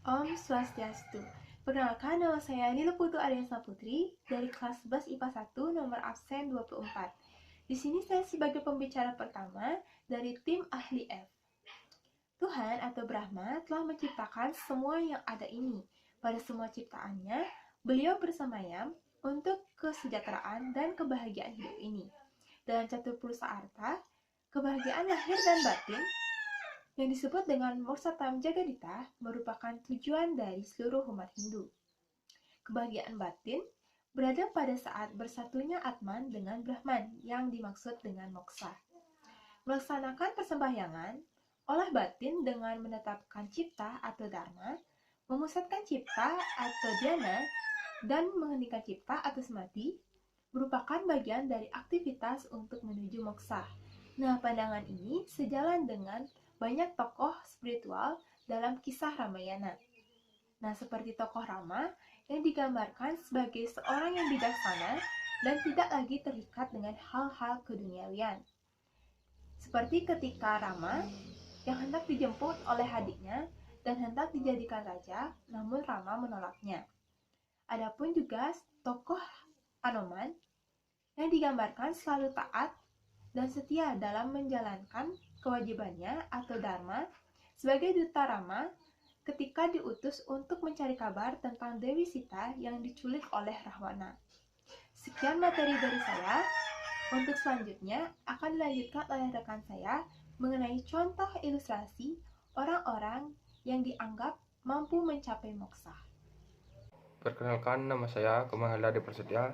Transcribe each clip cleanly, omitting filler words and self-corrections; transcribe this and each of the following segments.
Om Swastiastu. Perkenalkan, nama saya Nila Putu Aryansa Putri dari kelas 11 IPA 1 nomor absen 24. Di sini saya sebagai pembicara pertama dari tim ahli F. Tuhan atau Brahma telah menciptakan semua yang ada ini. Pada semua ciptaannya, beliau bersemayam untuk kesejahteraan dan kebahagiaan hidup ini. Dalam catur purusha arta, kebahagiaan lahir dan batin yang disebut dengan Mokshatam Jagadita merupakan tujuan dari seluruh umat Hindu. Kebahagiaan batin berada pada saat bersatunya Atman dengan Brahman yang dimaksud dengan moksha. Melaksanakan persembahyangan, olah batin dengan menetapkan cipta atau dharma, memusatkan cipta atau dhyana, dan menghentikan cipta atau samadhi merupakan bagian dari aktivitas untuk menuju moksha. Nah, pandangan ini sejalan dengan banyak tokoh spiritual dalam kisah Ramayana. Nah, seperti tokoh Rama yang digambarkan sebagai seorang yang bijaksana dan tidak lagi terikat dengan hal-hal keduniawian. Seperti ketika Rama yang hendak dijemput oleh adiknya dan hendak dijadikan raja, namun Rama menolaknya. Adapun juga tokoh Anoman yang digambarkan selalu taat dan setia dalam menjalankan kewajibannya atau dharma sebagai duta Rama ketika diutus untuk mencari kabar tentang Dewi Sita yang diculik oleh Rahwana. Sekian materi dari saya. Untuk selanjutnya akan dilanjutkan oleh rekan saya mengenai contoh ilustrasi orang-orang yang dianggap mampu mencapai moksha. Perkenalkan, nama saya Kemang Hadi Prasetya,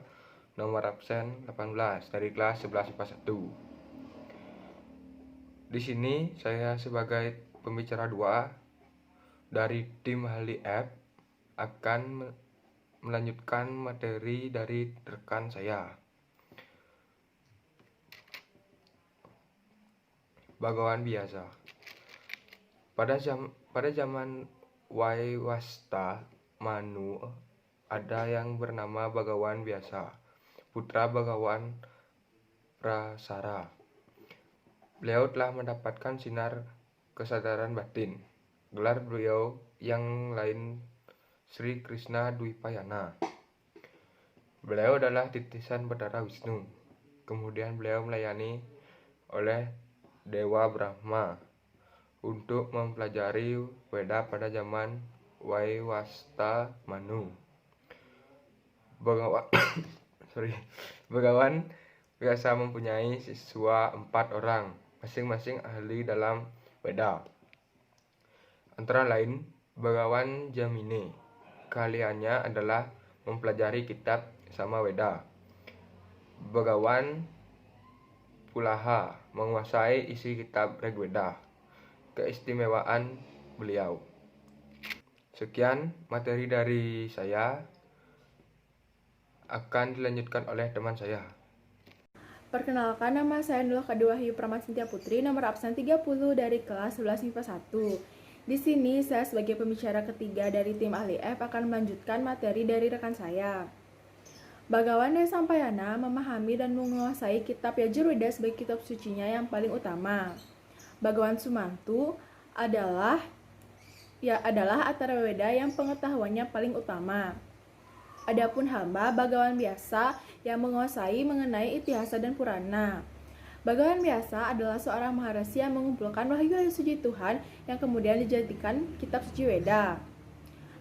nomor absen 18 dari kelas 11 IPA 1. Di sini saya sebagai pembicara 2 dari tim ahli F akan melanjutkan materi dari rekan saya. Bagawan biasa. Pada zaman Waiwasta Manu ada yang bernama Bagawan biasa, putra Bagawan Prasara. Beliau telah mendapatkan sinar kesadaran batin. Gelar beliau yang lain Sri Krishna Dwipayana. Beliau adalah titisan Bathara Wisnu. Kemudian beliau melayani oleh Dewa Brahma untuk mempelajari Weda pada zaman Waiwasta Manu. Bagawan biasa mempunyai siswa 4 orang, masing-masing ahli dalam Weda. Antara lain, Bagawan Jamine, keahliannya adalah mempelajari kitab Samaweda. Bagawan Pulaha menguasai isi kitab Rigveda. Keistimewaan beliau. Sekian materi dari saya, akan dilanjutkan oleh teman saya. Perkenalkan, nama saya Nurul Kadiwahyu Pramastintia Putri, nomor absen 30 dari kelas 11 IPA 1. Di sini saya sebagai pembicara ketiga dari tim ahli F akan melanjutkan materi dari rekan saya. Bagawan Sampayana memahami dan menguasai kitab Yajurveda sebagai kitab sucinya yang paling utama. Bagawan Sumantu adalah Atharvaveda yang pengetahuannya paling utama. Adapun hamba Bagawan biasa yang menguasai mengenai itihasa dan purana. Bagawan biasa adalah seorang maharasi yang mengumpulkan wahyu suci Tuhan yang kemudian dijadikan kitab suci Weda.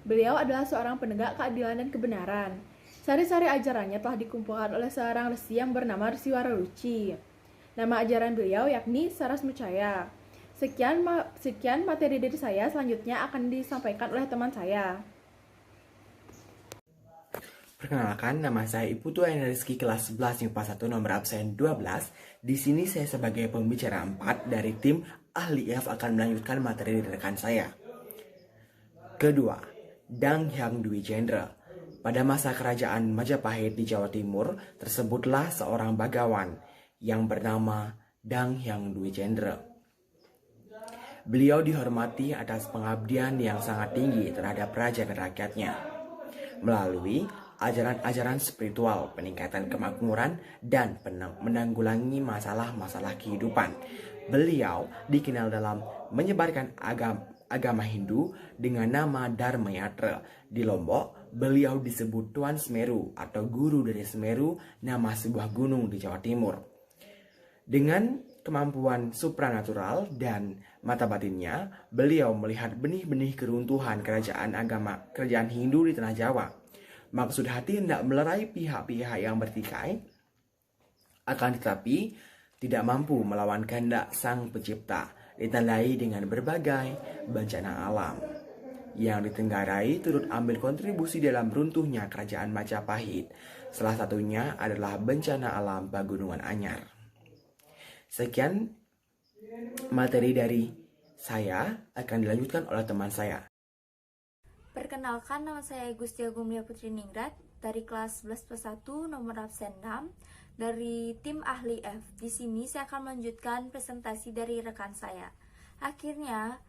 Beliau adalah seorang penegak keadilan dan kebenaran. Sari-sari ajarannya telah dikumpulkan oleh seorang resi yang bernama Resi Wararuci. Nama ajaran beliau yakni Sarasmucaya. Sekian materi dari saya, selanjutnya akan disampaikan oleh teman saya. Perkenalkan, nama saya Iputu Aina Rizky kelas 11 IPA 1 nomor absen 12. Di sini saya sebagai pembicara 4 dari tim ahli F akan melanjutkan materi dari rekan saya. Kedua, Dang Hyang Dwijendra. Pada masa kerajaan Majapahit di Jawa Timur, tersebutlah seorang bagawan yang bernama Dang Hyang Dwijendra. Beliau dihormati atas pengabdian yang sangat tinggi terhadap raja dan rakyatnya. Melalui ajaran-ajaran spiritual, peningkatan kemakmuran, dan menanggulangi masalah-masalah kehidupan. Beliau dikenal dalam menyebarkan agama Hindu dengan nama Dharma Yatra. Di Lombok, beliau disebut Tuan Semeru atau guru dari Semeru, nama sebuah gunung di Jawa Timur. Dengan kemampuan supranatural dan mata batinnya, beliau melihat benih-benih keruntuhan kerajaan Hindu di tanah Jawa. Maksud hati hendak melerai pihak-pihak yang bertikai, akan tetapi tidak mampu melawan kehendak Sang Pencipta, ditandai dengan berbagai bencana alam. Yang ditenggarai turut ambil kontribusi dalam runtuhnya kerajaan Majapahit. Salah satunya adalah bencana alam Pegunungan Anyar. Sekian materi dari saya, akan dilanjutkan oleh teman saya. Perkenalkan, nama saya Gusti Agung Mulia Putri Ningrat dari kelas 11+1 nomor absen 6 dari tim ahli F. Di sini saya akan melanjutkan presentasi dari rekan saya. Akhirnya,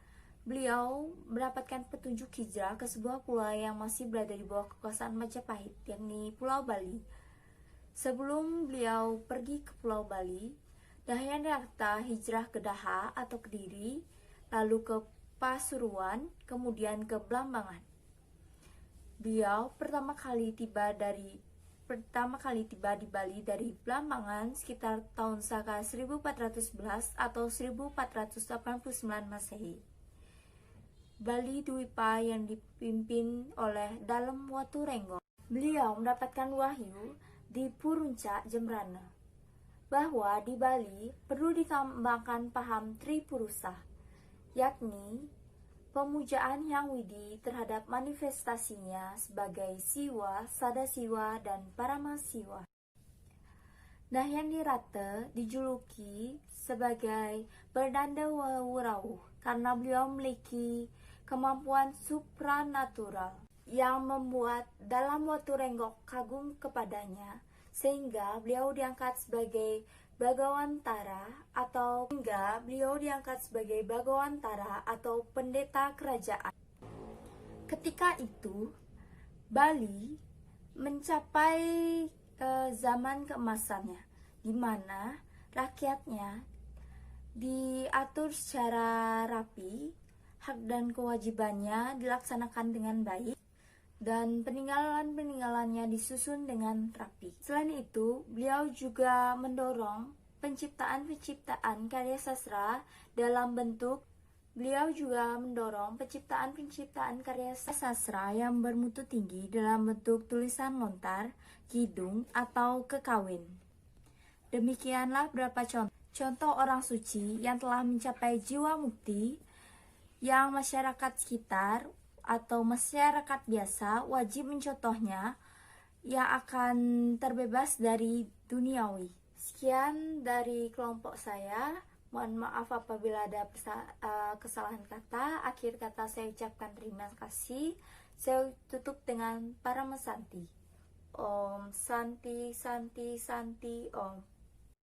beliau mendapatkan petunjuk hijrah ke sebuah pulau yang masih berada di bawah kekuasaan Majapahit, yakni Pulau Bali. Sebelum beliau pergi ke Pulau Bali, Dahyanirata hijrah ke Daha atau Kediri, lalu ke Pasuruan, kemudian ke Blambangan. Beliau pertama kali tiba di Bali dari Blambangan sekitar tahun Saka 1411 atau 1489 Masehi. Bali Dwipa yang dipimpin oleh Dalem Waturenggo. Beliau mendapatkan wahyu di Puruncak Jembrana bahwa di Bali perlu dikembangkan paham Tripurusa, yakni pemujaan Hyang Widi terhadap manifestasinya sebagai Siwa, Sadasiwa, dan Paramasiwa. Dahyanirata dijuluki sebagai Berdanda Wawurauh karena beliau memiliki kemampuan supranatural yang membuat Dalam Waturenggo kagum kepadanya, sehingga beliau diangkat sebagai Bagawantara atau pendeta kerajaan. Ketika itu, Bali mencapai zaman keemasannya, di mana rakyatnya diatur secara rapi, hak dan kewajibannya dilaksanakan dengan baik, dan peninggalan-peninggalannya disusun dengan rapi. Selain itu, beliau juga mendorong penciptaan karya sastra yang bermutu tinggi dalam bentuk tulisan lontar, kidung, atau kekawin. Demikianlah beberapa contoh orang suci yang telah mencapai jiwa mukti yang masyarakat sekitar atau masyarakat biasa wajib mencontohnya yang akan terbebas dari duniawi. Sekian dari kelompok saya. Mohon maaf apabila ada kesalahan kata. Akhir kata saya ucapkan terima kasih. Saya tutup dengan Paramasanti. Om Santi Santi Santi Om.